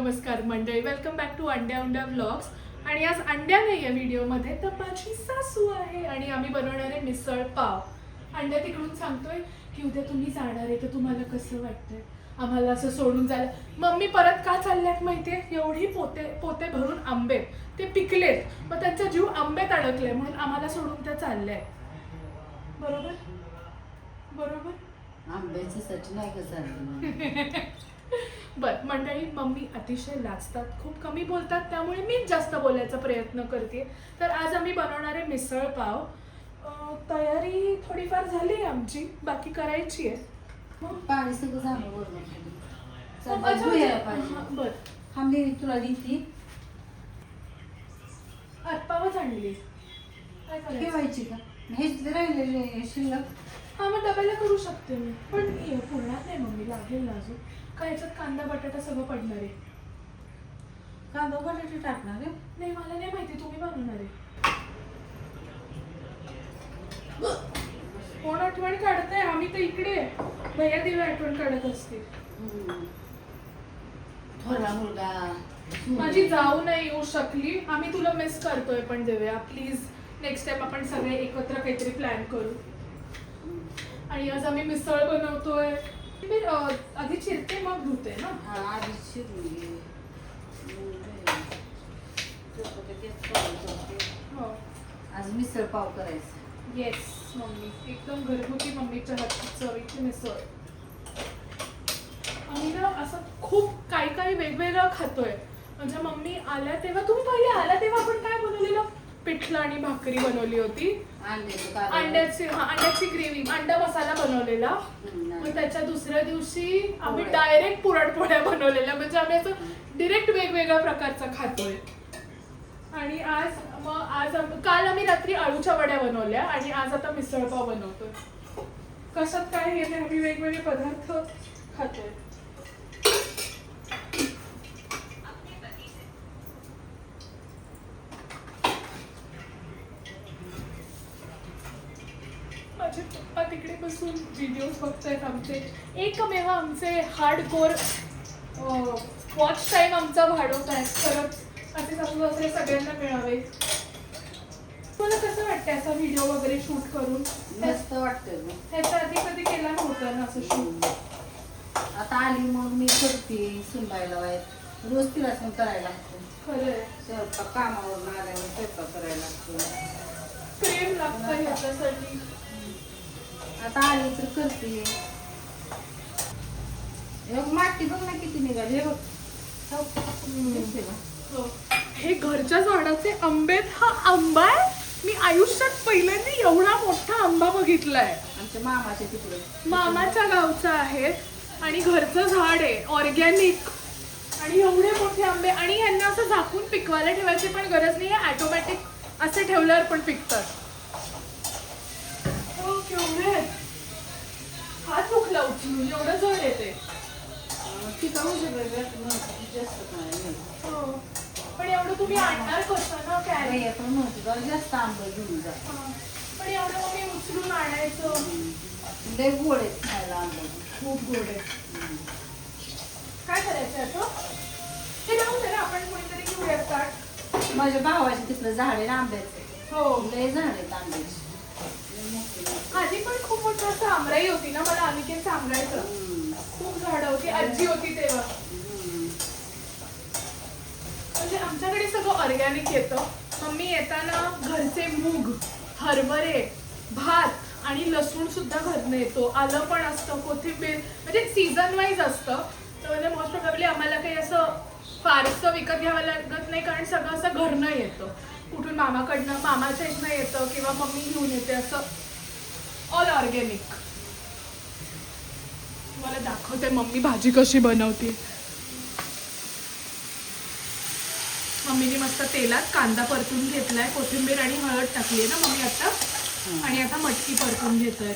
नमस्कार मंडळी, welcome back to अंड्या उंड्या व्लॉग्स. आणि आज अंड्या नाही आहे व्हिडिओमध्ये, तर माझी सासू आहे आणि आम्ही बनवणार आहे मिसळ पाव. अंड्या तिकडून सांगतोय की उद्या तुम्ही जाणार आहे तर तुम्हाला कसं वाटतंय आम्हाला असं सोडून जायला. मम्मी परत का चालल्यात माहितीये, एवढी पोते पोते भरून आंबे ते पिकलेत, मग त्यांचा जीव आंब्यात अडकलाय म्हणून आम्हाला सोडून त्या चालल्याय. बरोबर बरोबर आंब्याची सच नाही का झाली. बर मंडळी, मम्मी अतिशय लाजतात, खूप कमी बोलतात, त्यामुळे मीच जास्त बोलायचा प्रयत्न करते. तर आज आम्ही बनवणार आहे मिसळ पाव. तयारी थोडीफार झाली आहे आमची, बाकी करायची आहे. पाणी सगळं झालं बर आंबे तुला देते पावच आणली, काय करायचं? ठेवायची का हे राहिलेले शिल्लक? हा मग डब्याला करू शकते मी, पण पुरणार नाही मम्मी, लागेल ना अजून. काय याच्यात कांदा बटाटा सगळं पडणार आहे. कांदा बटाटे टाकणार आहे? नाही मला नाही माहिती, तुम्ही बनवणार आहे. कोण आठवण काढताय? आम्ही तर इकडे भैया दिवे आठवण काढत असते. थोडा मुलगा माझी जाऊ नाही येऊ शकली, आम्ही तुला मिस करतोय. पण देऊया प्लीज, नेक्स्ट टाइम आपण सगळे एकत्र काहीतरी प्लॅन करू. आणि आज आम्ही मिसळ बनवतोय. मी आधी चिरते मग धुते ना. आधी शिरली आज मिसळ पाव करायचं. येस मम्मी, एकदम घरगुती मम्मीच्या हातची चवीची मिसळ. आम्ही ना असं खूप काही काही वेगवेगळं खातोय. म्हणजे मम्मी आल्या तेव्हा, तुम्ही पहिले आल्या तेव्हा आपण काय बनवलेलं, पिठलं आणि भाकरी बनवली होती. अंड्याची ग्रेव्ही, अंडा मसाला बनवलेला. मग त्याच्या दुसऱ्या दिवशी आम्ही डायरेक्ट पुरणपोळ्या बनवलेल्या. म्हणजे आम्ही असं डिरेक्ट वेगवेगळ्या प्रकारचं खातोय. आणि काल आम्ही रात्री आळूच्या वड्या बनवल्या आणि आज आता मिसळपाव बनवतोय. कशात काय हे नाही, आम्ही वेगवेगळे पदार्थ खातोय. माझे पप्पा तिकडे बसून व्हिडिओज बघतायत आमचे. एकमेव आमचे हार्डकोर वॉच टाइम आमचा वाढवत आहेत. खरंच असे सासू सासरे सगळ्यांना मिळावे. तुला कसं वाटतं असा व्हिडिओ वगैरे शूट करून? मस्त वाटतं. ह्याच्या आधी कधी केला नव्हता ना असं शूट. आता आली मग मी करते सुनबाईला वाईट, रोज तिला सण करायला लागतो. खरंय, स्वयंपाक कामावरून आल्यावर स्वयंपाक करायला लागतो. प्रेम लागतं ह्याच्यासाठी. आता आली तर करते. माती बघ ना किती निघाली. हे घरच्या झाडाचे आंबे. हा आंबा आहे, मी आयुष्यात पहिल्यांदा एवढा मोठा आंबा बघितलाय. आमच्या मामाच्या तिकडे, मामाच्या गावचा आहे आणि घरचं झाड आहे, ऑर्गॅनिक. आणि एवढे मोठे आंबे, आणि यांना असं झाकून पिकवायला ठेवायची पण गरज नाही आहे, ऑटोमॅटिक असे ठेवल्यावर पण पिकतात. हो केवढे आहेत. हात दुखला उचलून, एवढं जड येते. जास्त हो पण एवढं तुम्ही आणणार कसं ना, कॅरी जास्त आंबे घेऊन जा. पण एवढं मग मी उचलून आणायचं. लय गोड आहेत खायला आंबे, खूप गोड आहे. काय करायचं आता? हे राहून दे ना, आपण कोणीतरी घेऊया ताट. माझ्या भावाचे तिकडे झाड आहे ना आंब्याचे. हो लय झाड आहेत आंब्याचे. आधी पण खूप मोठं असं आमराई होती ना, मला अनिकेत आमराईचं खूप झाडं होती, आजी होती तेव्हा. म्हणजे आमच्याकडे सगळं ऑर्गॅनिक येतं. मम्मी येताना घरचे मूग, हरभरे, भात आणि लसूण सुद्धा घरनं येतो. आलं पण असतं, कोथिंबीर, म्हणजे सीझन वाईज असतं. तर म्हणजे मोस्ट प्रोबॅबली आम्हाला काही असं फारसं विकत घ्यावं लागत नाही, कारण सगळं असं घरनं येतं. कुठून मामाकडनं, मामाच्या इथनं येतं किंवा मम्मी घेऊन येते, असं ऑल ऑर्गॅनिक. मला दाखवते मम्मी भाजी कशी बनवते. मम्मीने मस्त तेलात कांदा परतून घेतलाय, कोथिंबीर आणि हळद टाकली आहे ना मम्मी आता. आणि आता मटकी परतून घेत आहेत.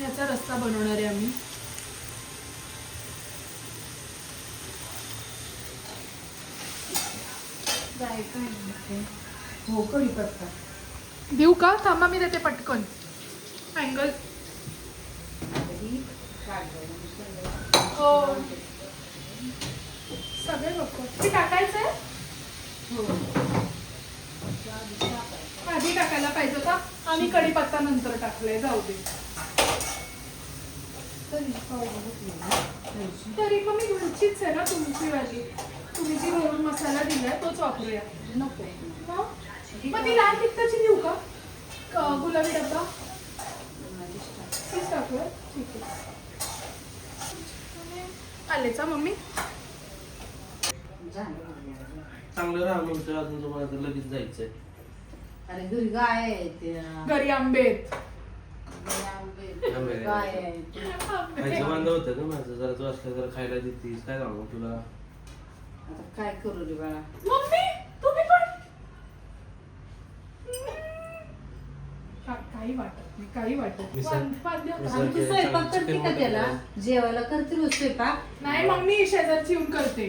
याचा रस्सा बनवणार आहे आम्ही. हो कढीपत्ता देऊ का? थांबा मी देते पटकन. अँगल काढ. हो हो सगळे लोक ते टाकायचंय हो. आधी टाकायला पाहिजे का आम्ही कढीपत्ता नंतर टाकलाय जाऊ दे तरी पण मी घरचीच आहे ना तुमची वाली तुम्ही जी घरून मसाला दिलाय तोच वापरूया नको. हा? मग ती लाल तिखटाची देऊ का गुलाबी डब्बा तीच टाकूया ठीक आहे आलेचा मम्मी चांगलं राहा म्हणतोय अजून तुम्हाला तर लगेच जायचंय. अरे घरी गाय आहे ते. घरी आंबे आहेत. गाय आहे ते. खायचं वांदा होतं का माझं जरा तू असलं जरा खायला देतीस काय सांगू तुला. आता काय करू रे बाळा. मम्मी तुम्ही पण काही वाटत नाही काही वाटत मिसळ- नाही. आणि तू स्वयंपाक करते का त्याला जेवायला करते रोज स्वयंपाक. नाही मम्मी शेजारची येऊन करते.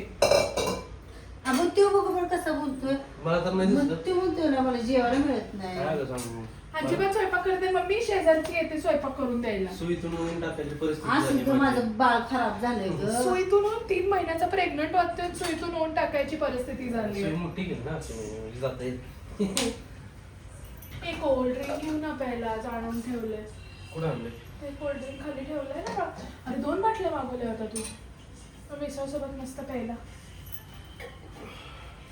आपण तो बघ पण कसा बोलतोय. मला तर नाही मग दिसलं ते म्हणतोय ना मला जेवायला मिळत नाही. काय गं सांगू अजिबात स्वयंपाक करते मम्मी शेजारची येते स्वयंपाक करून द्यायला. सुईतून ऊन टाकायची परिस्थिती असं झाली तर माझी. माझं बाळ खराब झालंय ग. सुईतून 3 महिन्याचा प्रेग्नंट वाटतोय सुईतून ओन टाकायची परिस्थिती झाली सुई मोठी आहे ना असं जाता येत. एक कोल्ड ड्रिंक घेऊन ना प्यायला जाणून ठेवलंय. कुठं आणलंय ते कोल्ड ड्रिंक खाली ठेवलंय ना. अरे 2 बाटल्या मागवल्या होता तू मिसळ सोबत मस्त प्यायला.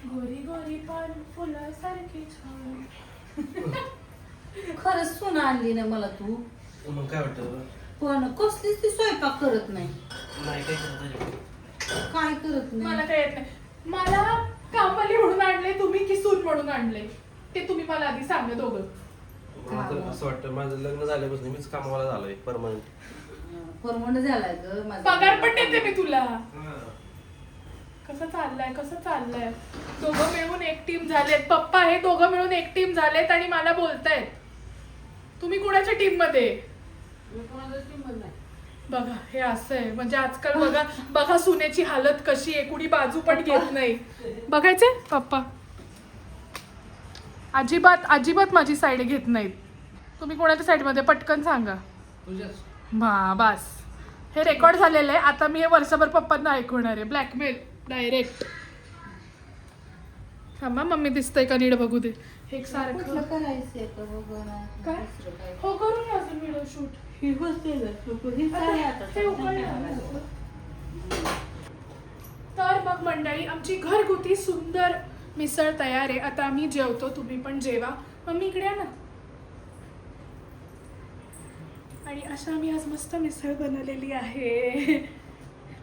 गोरी गोरी पान फुलासारखी छान. खरंच सून आणली ना मला तू. मग काय वाटतं पण कसलीच ती स्वयंपाक करत नाही. नाही काय करता काय करत मला नाही. काय येत नाही. मला कामाली म्हणून आणले तुम्ही की सून म्हणून आणले ते तुम्ही मला आधी सांगा दोघं. मला तर असं वाटतं माझं लग्न झाल्यापासून मीच कामाला झालोय परमनंट. परमनंट झालाय ग माझा. पगार पण देते मी तुला. कसं चाललंय दोघं मिळून एक टीम झालेत. पप्पा हे दोघं मिळून एक टीम झालेत आणि मला बोलतायत तुम्ही कुणाच्या टीम मध्ये. बघा हे असं आहे म्हणजे आजकाल बघा बघा सुनेची हालत कशी आहे. कुणी बाजू पण घेत नाही. बघायचे पप्पा अजिबात अजिबात माझी साईड घेत नाहीत. तुम्ही कोणाच्या साईड मध्ये पटकन सांगा. बस हे रेकॉर्ड झालेलं आहे. आता मी हे वर्षभर पप्पांना ऐकवणार आहे. Blackmail direct. थांबा मम्मी दिसतंय का नीट बघू दे. हे एक कुठलं सारखं करायचंय का बघ ना. काय दुसरं काय. हो करून घ्या अजून व्हिडिओ शूट. ही गोष्ट आहे ना. ही काय आता ते उकळलं. तर मग मंडळी आमची घरगुती सुंदर मिसळ तयार आहे. आता आम्ही जेवतो तुम्ही पण जेवा. मम्मी इकडे या ना. आणि असं आम्ही आज मस्त मिसळ बनवलेली आहे.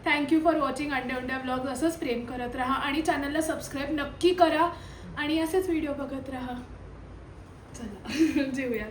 थँक्यू फॉर वॉचिंग अंड्या अंड्या ब्लॉग. असंच प्रेम करत राहा आणि चॅनलला सबस्क्राईब नक्की करा आणि असेच व्हिडिओ बघत राहा. चला जेऊया.